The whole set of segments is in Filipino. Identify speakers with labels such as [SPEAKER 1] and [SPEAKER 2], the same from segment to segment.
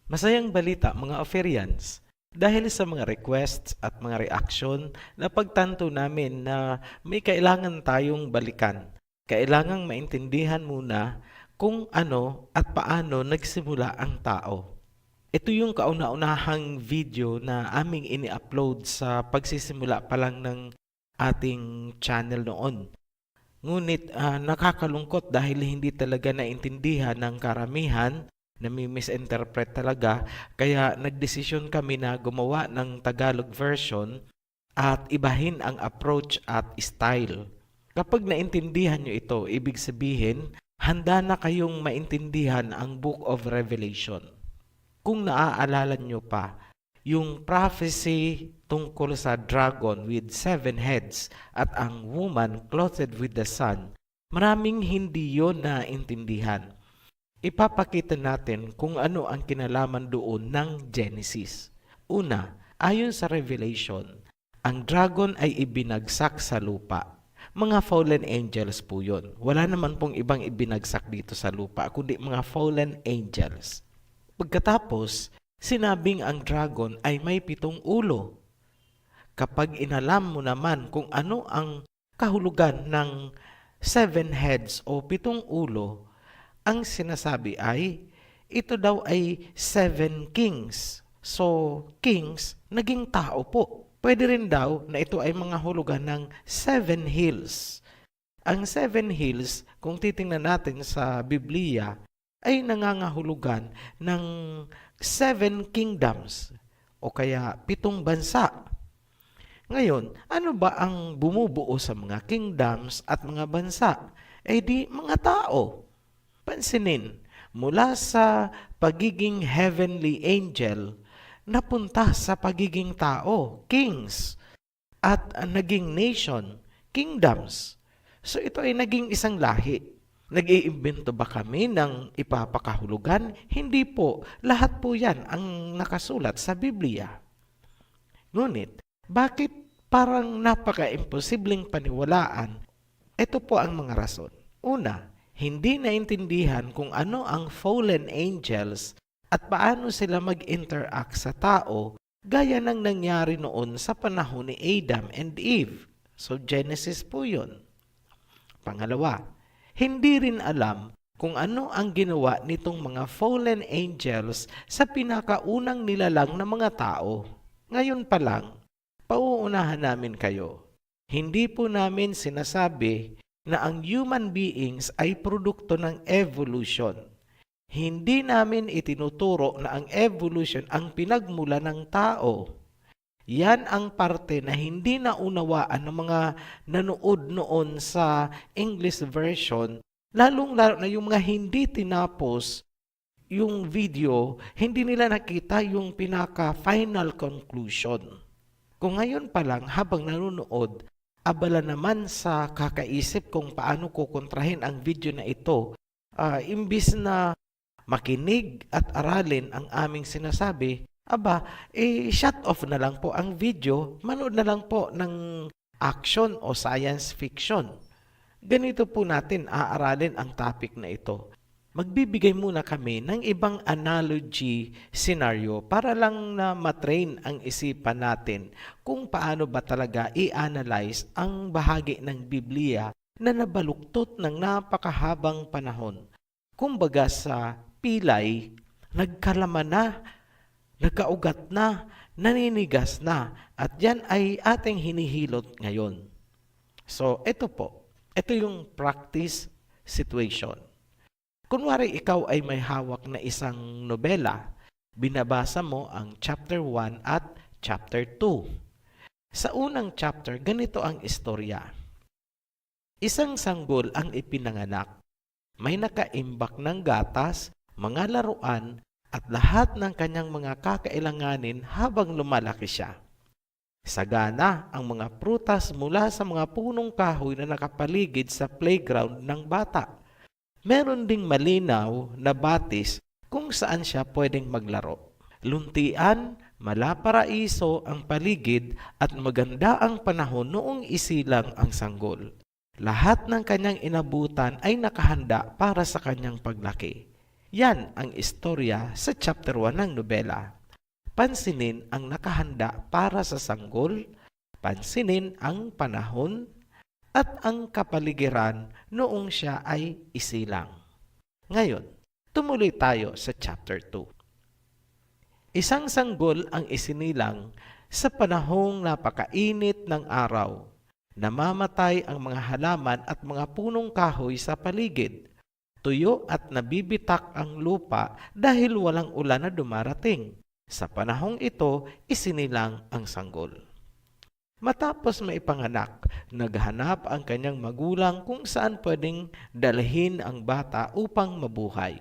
[SPEAKER 1] Masayang balita mga Oferians, dahil sa mga requests at mga reaction, napagtanto namin na may kailangan tayong balikan. Kailangang maintindihan muna kung ano at paano nagsimula ang tao. Ito yung kauna-unahang video na aming ini-upload sa pagsisimula pa lang ng ating channel noon. Ngunit nakakalungkot dahil hindi talaga naintindihan ng karamihan, nami-misinterpret talaga, kaya nagdesisyon kami na gumawa ng Tagalog version at ibahin ang approach at style. Kapag naintindihan nyo ito, ibig sabihin, handa na kayong maintindihan ang Book of Revelation. Kung naaalala nyo pa, yung prophecy tungkol sa dragon with 7 heads at ang woman clothed with the sun, maraming hindi yon naintindihan. Ipapakita natin kung ano ang kinalaman doon ng Genesis. Una, ayon sa Revelation, ang dragon ay ibinagsak sa lupa. Mga fallen angels po yun. Wala naman pong ibang ibinagsak dito sa lupa, kundi mga fallen angels. Pagkatapos, sinabing ang dragon ay may 7 ulo. Kapag inalam mo naman kung ano ang kahulugan ng 7 heads o 7 ulo, ang sinasabi ay, ito daw ay 7 kings. So, kings, naging tao po. Pwede rin daw na ito ay mga hulugan ng 7 hills. Ang 7 hills, kung titingnan natin sa Biblia, ay nangangahulugan ng 7 kingdoms o kaya 7 bansa. Ngayon, ano ba ang bumubuo sa mga kingdoms at mga bansa? Eh di mga tao. Pansinin, mula sa pagiging heavenly angel, napunta sa pagiging tao, kings, at naging nation, kingdoms. So ito ay naging isang lahi. Nag-iimbento ba kami ng ipapakahulugan? Hindi po. Lahat po yan ang nakasulat sa Biblia. Ngunit, bakit parang napaka-imposibleng paniwalaan? Ito po ang mga rason. Una, hindi naintindihan kung ano ang fallen angels at paano sila mag-interact sa tao gaya ng nangyari noon sa panahon ni Adam and Eve. So, Genesis po yun. Pangalawa, hindi rin alam kung ano ang ginawa nitong mga fallen angels sa pinakaunang nilalang ng mga tao. Ngayon pa lang, pauunahan namin kayo. Hindi po namin sinasabi na ang human beings ay produkto ng evolution. Hindi namin itinuturo na ang evolution ang pinagmula ng tao. Yan ang parte na hindi naunawaan ng mga nanood noon sa English version, lalong-lalo na yung mga hindi tinapos yung video, hindi nila nakita yung pinaka-final conclusion. Kung ngayon pa lang, habang nanonood, abala naman sa kakaisip kung paano kukontrahin ang video na ito, imbis na makinig at aralin ang aming sinasabi, shut off na lang po ang video, manood na lang po ng action o science fiction. Ganito po natin aaralin ang topic na ito. Magbibigay muna kami ng ibang analogy scenario para lang na matrain ang isipan natin kung paano ba talaga i-analyze ang bahagi ng Biblia na nabaluktot ng napakahabang panahon. Kumbaga sa pilay, nagkalaman na, nagkaugat na, naninigas na, at yan ay ating hinihilot ngayon. So, ito po. Ito yung practice situation. Kunwari ikaw ay may hawak na isang nobela, binabasa mo ang chapter 1 at chapter 2. Sa unang chapter, ganito ang istorya. Isang sanggol ang ipinanganak. May nakaimbak ng gatas, mga laruan, at lahat ng kanyang mga kakailanganin habang lumalaki siya. Sagana ang mga prutas mula sa mga punong kahoy na nakapaligid sa playground ng bata. Meron ding malinaw na batis kung saan siya pwedeng maglaro. Luntian, malaparaiso ang paligid at maganda ang panahon noong isilang ang sanggol. Lahat ng kanyang inabutan ay nakahanda para sa kanyang paglaki. Yan ang istorya sa chapter 1 ng nobela. Pansinin ang nakahanda para sa sanggol, pansinin ang panahon, at ang kapaligiran noong siya ay isilang. Ngayon, tumuloy tayo sa chapter 2. Isang sanggol ang isinilang sa panahong napakainit ng araw. Namamatay ang mga halaman at mga punong kahoy sa paligid. Tuyo at nabibitak ang lupa dahil walang ulan na dumarating. Sa panahong ito, isinilang ang sanggol. Matapos maipanganak, naghanap ang kanyang magulang kung saan pwedeng dalhin ang bata upang mabuhay.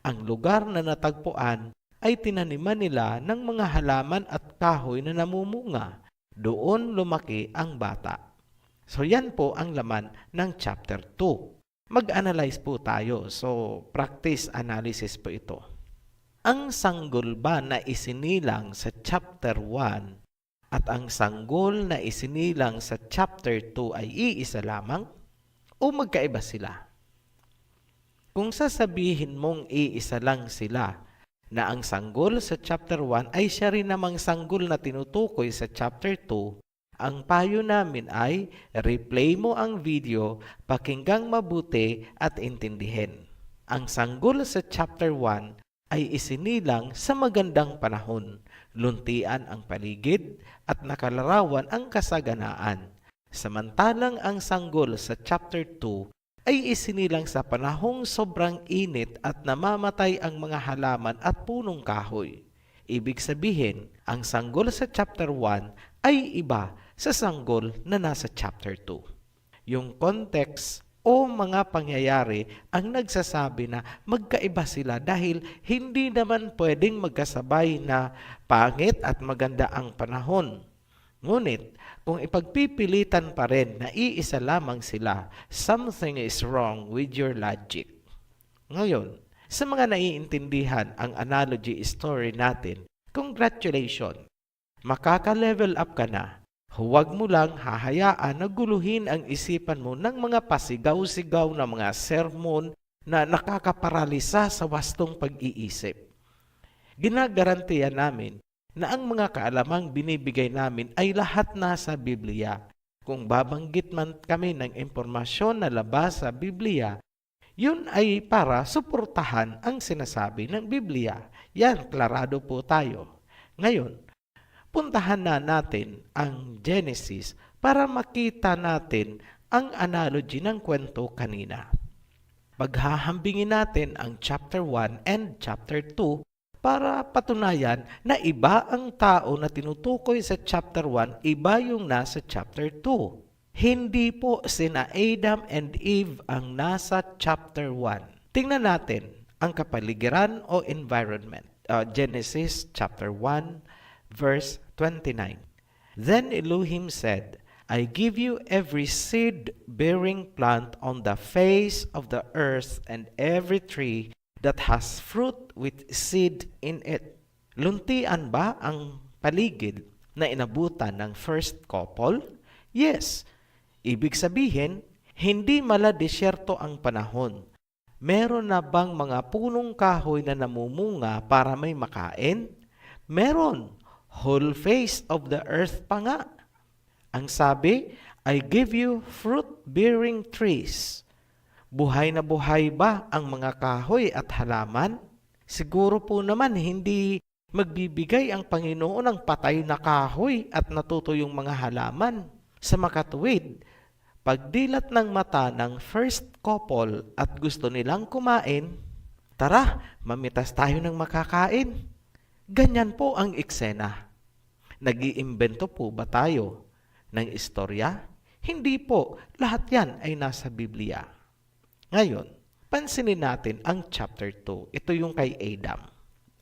[SPEAKER 1] Ang lugar na natagpuan ay tinaniman nila ng mga halaman at kahoy na namumunga. Doon lumaki ang bata. So yan po ang laman ng chapter 2. Mag-analyze po tayo. So practice analysis po ito. Ang sanggol ba na isinilang sa chapter 1 at ang sanggol na isinilang sa chapter 2 ay iisa lamang o magkaiba sila? Kung sasabihin mong iisa lang sila, na ang sanggol sa chapter 1 ay siya rin namang sanggol na tinutukoy sa chapter 2, ang payo namin ay replay mo ang video, pakinggang mabuti at intindihin. Ang sanggol sa chapter 1 ay isinilang sa magandang panahon, luntian ang paligid at nakalarawan ang kasaganaan. Samantalang ang sanggol sa chapter 2 ay isinilang sa panahong sobrang init at namamatay ang mga halaman at punong kahoy. Ibig sabihin, ang sanggol sa chapter 1 ay iba sa sanggol na nasa chapter 2. Yung context o mga pangyayari ang nagsasabi na magkaiba sila dahil hindi naman pwedeng magkasabay na pangit at maganda ang panahon. Ngunit, kung ipagpipilitan pa rin na iisa lamang sila, something is wrong with your logic. Ngayon, sa mga naiintindihan ang analogy story natin, congratulations! Makaka-level up ka na. Huwag mo lang hahayaan na guluhin ang isipan mo ng mga pasigaw-sigaw na mga sermon na nakakaparalisa sa wastong pag-iisip. Ginagarantiya namin na ang mga kaalamang binibigay namin ay lahat nasa Biblia. Kung babanggit man kami ng impormasyon na labas sa Biblia, yun ay para suportahan ang sinasabi ng Biblia. Yan, klarado po tayo. Ngayon, puntahan na natin ang Genesis para makita natin ang analogy ng kwento kanina. Paghahambingin natin ang chapter 1 and chapter 2 para patunayan na iba ang tao na tinutukoy sa chapter 1, iba yung nasa chapter 2. Hindi po sina Adam and Eve ang nasa chapter 1. Tingnan natin ang kapaligiran o environment. Genesis chapter 1 verse 29. Then Elohim said, I give you every seed-bearing plant on the face of the earth and every tree that has fruit with seed in it. Luntian ba ang paligid na inabutan ng first couple? Yes. Ibig sabihin, hindi mala-desyerto ang panahon. Meron na bang mga punong kahoy na namumunga para may makain? Meron. Whole face of the earth pa nga. Ang sabi, I give you fruit-bearing trees. Buhay na buhay ba ang mga kahoy at halaman? Siguro po naman hindi magbibigay ang Panginoon ng patay na kahoy at natutuyong mga halaman. Sa makatuwid, pagdilat ng mata ng first couple at gusto nilang kumain, tara, mamitas tayo ng makakain. Ganyan po ang eksena. Nag-iimbento po ba tayo ng istorya? Hindi po. Lahat yan ay nasa Biblia. Ngayon, pansinin natin ang chapter 2. Ito yung kay Adam.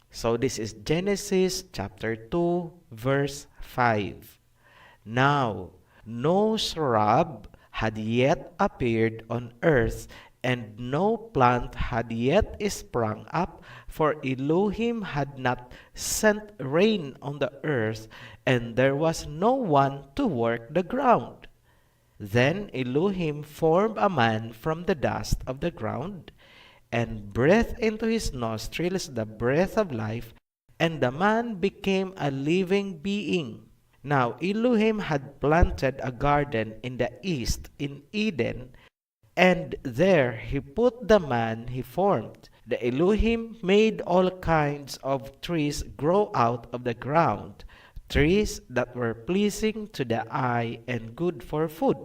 [SPEAKER 1] So this is Genesis chapter 2 verse 5. Now, no shrub had yet appeared on earth, and no plant had yet sprung up, for Elohim had not sent rain on the earth, and there was no one to work the ground. Then Elohim formed a man from the dust of the ground, and breathed into his nostrils the breath of life, and the man became a living being. Now Elohim had planted a garden in the east in Eden, and there he put the man he formed. The Elohim made all kinds of trees grow out of the ground, trees that were pleasing to the eye and good for food.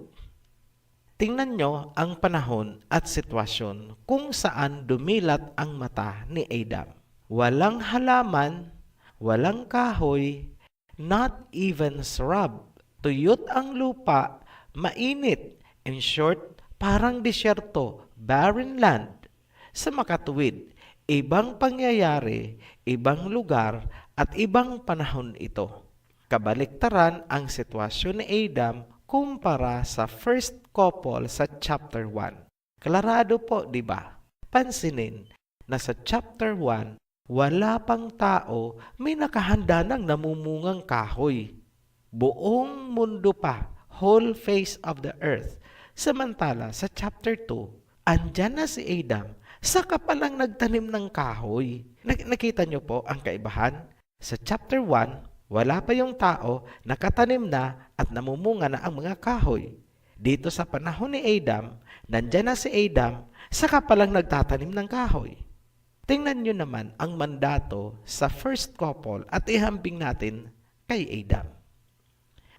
[SPEAKER 1] Tingnan nyo ang panahon at sitwasyon kung saan dumilat ang mata ni Adam. Walang halaman, walang kahoy, not even shrub. Tuyot ang lupa, mainit. In short, parang disyerto, barren land. Sa makatuwid, ibang pangyayari, ibang lugar, at ibang panahon ito. Kabaliktaran ang sitwasyon ni Adam kumpara sa first couple sa chapter 1. Klarado po, di ba? Pansinin na sa chapter 1, wala pang tao, may nakahanda ng namumungang kahoy. Buong mundo pa, whole face of the earth. Samantala, sa chapter 2, andyan na si Adam, saka palang nagtanim ng kahoy. Nakita nyo po ang kaibahan? Sa chapter 1, wala pa yung tao, nakatanim na at namumunga na ang mga kahoy. Dito sa panahon ni Adam, nandyan na si Adam, saka palang nagtatanim ng kahoy. Tingnan nyo naman ang mandato sa first couple at ihambing natin kay Adam.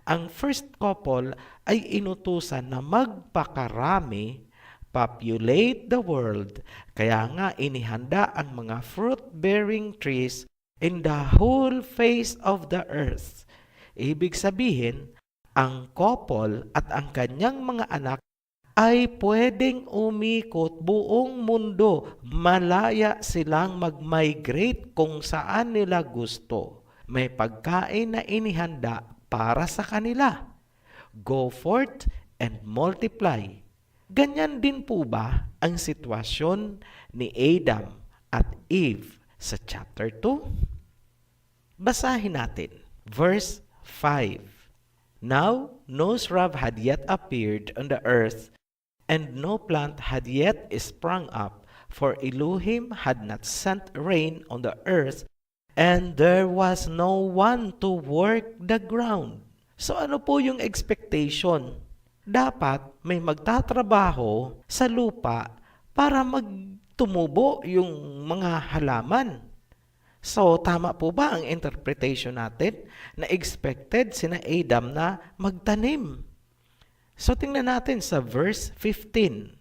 [SPEAKER 1] Ang first couple ay inutusan na magpakarami, populate the world, kaya nga inihanda ang mga fruit-bearing trees in the whole face of the earth. Ibig sabihin, ang couple at ang kanyang mga anak ay pwedeng umikot buong mundo. Malaya silang mag-migrate kung saan nila gusto. May pagkain na inihanda para sa kanila. Go forth and multiply. Ganyan din po ba ang sitwasyon ni Adam at Eve sa chapter 2? Basahin natin. Verse 5. Now, no shrub had yet appeared on the earth, and no plant had yet sprung up, for Elohim had not sent rain on the earth, and there was no one to work the ground. So ano po yung expectation? Dapat may magtatrabaho sa lupa para magtumubo yung mga halaman. So, tama po ba ang interpretation natin na expected sina Adam na magtanim? So, tingnan natin sa verse 15.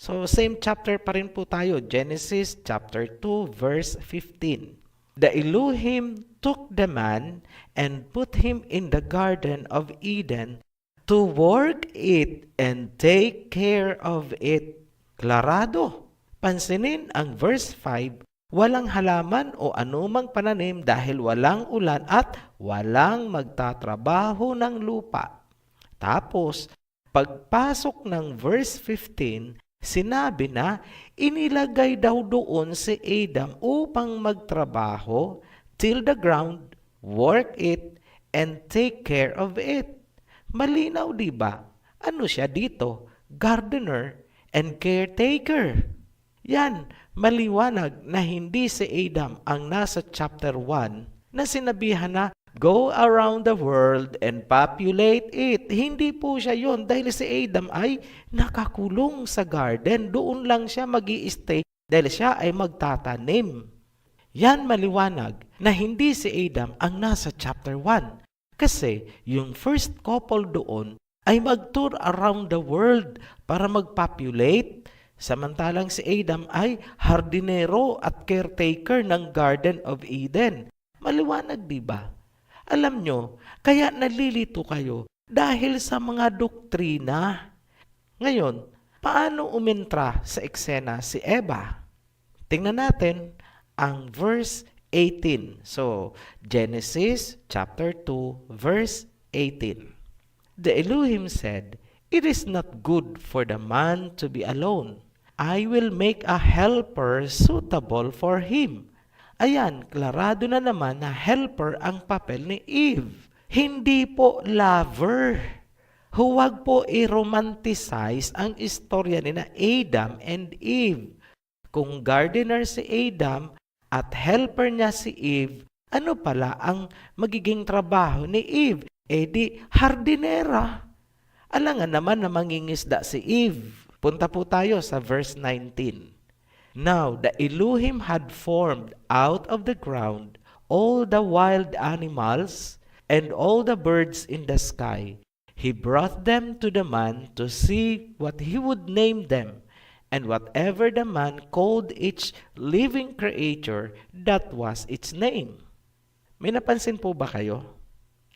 [SPEAKER 1] So, same chapter pa rin po tayo, Genesis chapter 2, verse 15. The Elohim took the man and put him in the garden of Eden to work it and take care of it. Klarado. Pansinin ang verse 5, walang halaman o anumang pananim dahil walang ulan at walang magtatrabaho ng lupa. Tapos, pagpasok ng verse 15, sinabi na inilagay daw doon si Adam upang magtrabaho, till the ground, work it, and take care of it. Malinaw, di ba? Ano siya dito? Gardener and caretaker. Yan, maliwanag na hindi si Adam ang nasa chapter 1 na sinabihan na go around the world and populate it. Hindi po siya yon dahil si Adam ay nakakulong sa garden. Doon lang siya mag-i-stay dahil siya ay magtatanim. Yan maliwanag na hindi si Adam ang nasa chapter 1. Kasi yung first couple doon ay mag-tour around the world para mag-populate. Samantalang si Adam ay hardinero at caretaker ng Garden of Eden. Maliwanag, di ba? Alam nyo, kaya nalilito kayo dahil sa mga doktrina. Ngayon, paano umentra sa eksena si Eva? Tingnan natin ang verse 18. So, Genesis chapter 2, verse 18. The Elohim said, "It is not good for the man to be alone. I will make a helper suitable for him." Ayan, klarado na naman na helper ang papel ni Eve. Hindi po lover. Huwag po i-romanticize ang istorya ni na Adam and Eve. Kung gardener si Adam at helper niya si Eve, ano pala ang magiging trabaho ni Eve? Di hardinera. Alangan naman na mangingisda si Eve. Punta po tayo sa verse 19. Now the Elohim had formed out of the ground all the wild animals and all the birds in the sky. He brought them to the man to see what he would name them. And whatever the man called each living creature, that was its name. May napansin po ba kayo?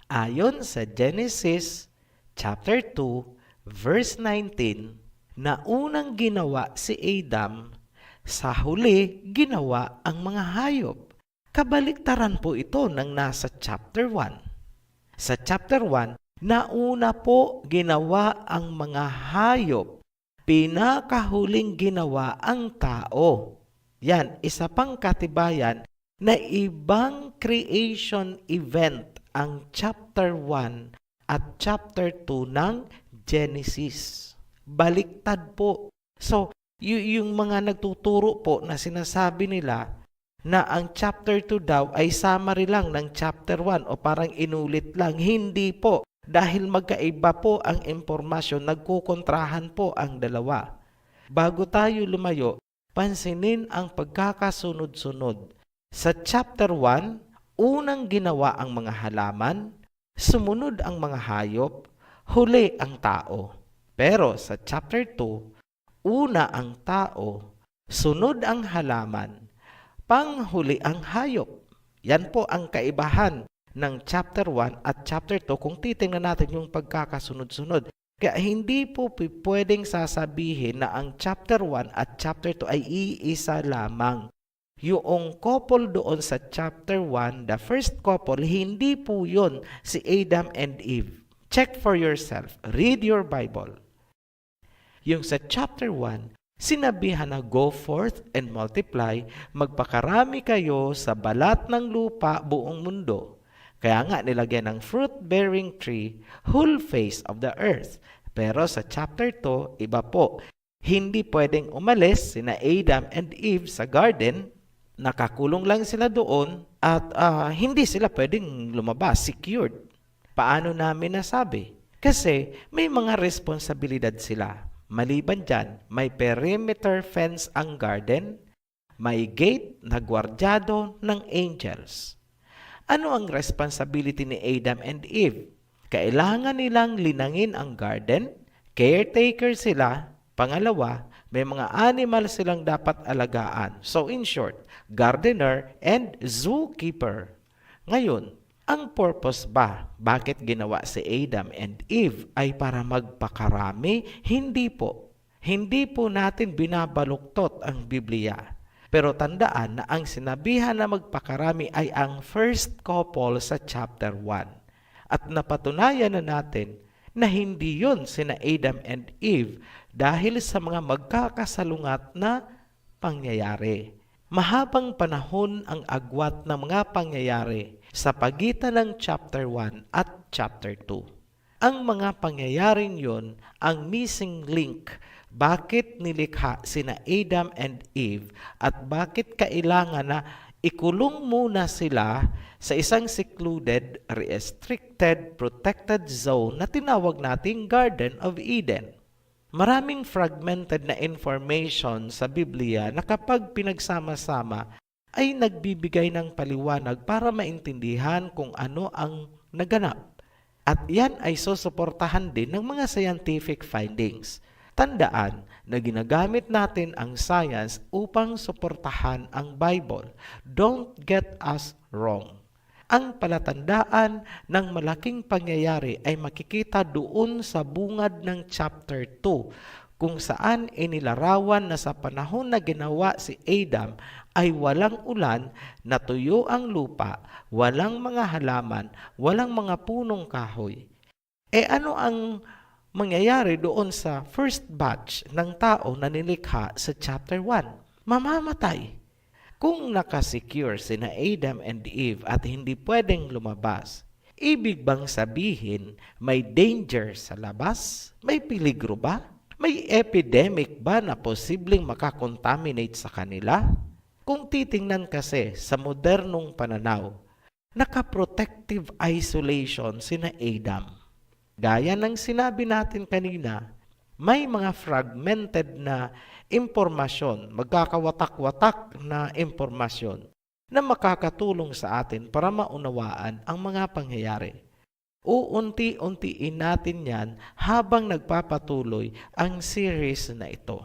[SPEAKER 1] Ayon sa Genesis chapter 2, verse 19, na unang ginawa si Adam, sa huli ginawa ang mga hayop. Kabaliktaran po ito ng nasa chapter 1. Sa chapter 1, nauna po ginawa ang mga hayop. Pinakahuling ginawa ang tao. Yan, isa pang katibayan na ibang creation event ang chapter 1 at chapter 2 ng Genesis. Baliktad po. So, yung mga nagtuturo po na sinasabi nila na ang chapter 2 daw ay summary lang ng chapter 1 o parang inulit lang. Hindi po. Dahil magkaiba po ang impormasyon, nagkukontrahan po ang dalawa. Bago tayo lumayo, pansinin ang pagkakasunod-sunod. Sa chapter 1, unang ginawa ang mga halaman, sumunod ang mga hayop, huli ang tao. Pero sa chapter 2, una ang tao, sunod ang halaman, panghuli ang hayop. Yan po ang kaibahan ng chapter 1 at chapter 2 kung titingnan natin yung pagkakasunod-sunod. Kaya hindi po pwedeng sasabihin na ang chapter 1 at chapter 2 ay iisa lamang. Yung couple doon sa chapter 1, the first couple, hindi po yun si Adam and Eve. Check for yourself. Read your Bible. Yung sa chapter 1, sinabihan na go forth and multiply, magpakarami kayo sa balat ng lupa buong mundo. Kaya nga nilagyan ng fruit-bearing tree, whole face of the earth. Pero sa chapter 2, iba po. Hindi pwedeng umalis sina Adam and Eve sa garden, nakakulong lang sila doon at hindi sila pwedeng lumabas, secured. Paano namin nasabi? Kasi may mga responsibilidad sila. Maliban dyan, may perimeter fence ang garden, may gate na gwardyado ng angels. Ano ang responsibility ni Adam and Eve? Kailangan nilang linangin ang garden, caretaker sila, pangalawa, may mga animal silang dapat alagaan. So in short, gardener and zookeeper. Ngayon, ang purpose ba? Bakit ginawa si Adam and Eve ay para magpakarami? Hindi po. Hindi po natin binabaluktot ang Biblia. Pero tandaan na ang sinabihan na magpakarami ay ang first couple sa chapter 1. At napatunayan na natin na hindi yun sina Adam and Eve dahil sa mga magkakasalungat na pangyayari. Mahabang panahon ang agwat ng mga pangyayari sa pagitan ng chapter 1 at chapter 2. Ang mga pangyayaring yun ang missing link. Bakit nilikha sina Adam and Eve at bakit kailangan na ikulong muna sila sa isang secluded, restricted, protected zone na tinawag nating Garden of Eden. Maraming fragmented na information sa Biblia na kapag pinagsama-sama ay nagbibigay ng paliwanag para maintindihan kung ano ang naganap. At yan ay susuportahan din ng mga scientific findings. Tandaan na ginagamit natin ang science upang suportahan ang Bible. Don't get us wrong. Ang palatandaan ng malaking pangyayari ay makikita doon sa bungad ng chapter 2, kung saan inilarawan na sa panahon na ginawa si Adam ay walang ulan, natuyo ang lupa, walang mga halaman, walang mga punong kahoy. Ano ang mangyayari doon sa first batch ng tao na nilikha sa chapter 1? Mamamatay. Kung nakasecure sina Adam and Eve at hindi pwedeng lumabas, ibig bang sabihin may danger sa labas? May peligro ba? May epidemic ba na posibleng makakontaminate sa kanila? Kung titingnan kasi sa modernong pananaw, naka-protective isolation sina Adam. Gaya ng sinabi natin kanina, may mga fragmented na impormasyon, magkakawatak-watak na impormasyon na makakatulong sa atin para maunawaan ang mga pangyayari. Uunti-untiin natin yan habang nagpapatuloy ang series na ito.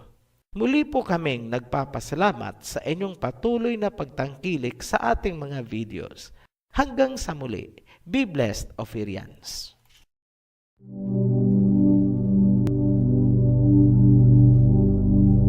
[SPEAKER 1] Muli po kaming nagpapasalamat sa inyong patuloy na pagtangkilik sa ating mga videos. Hanggang sa muli, be blessed, Ophirians.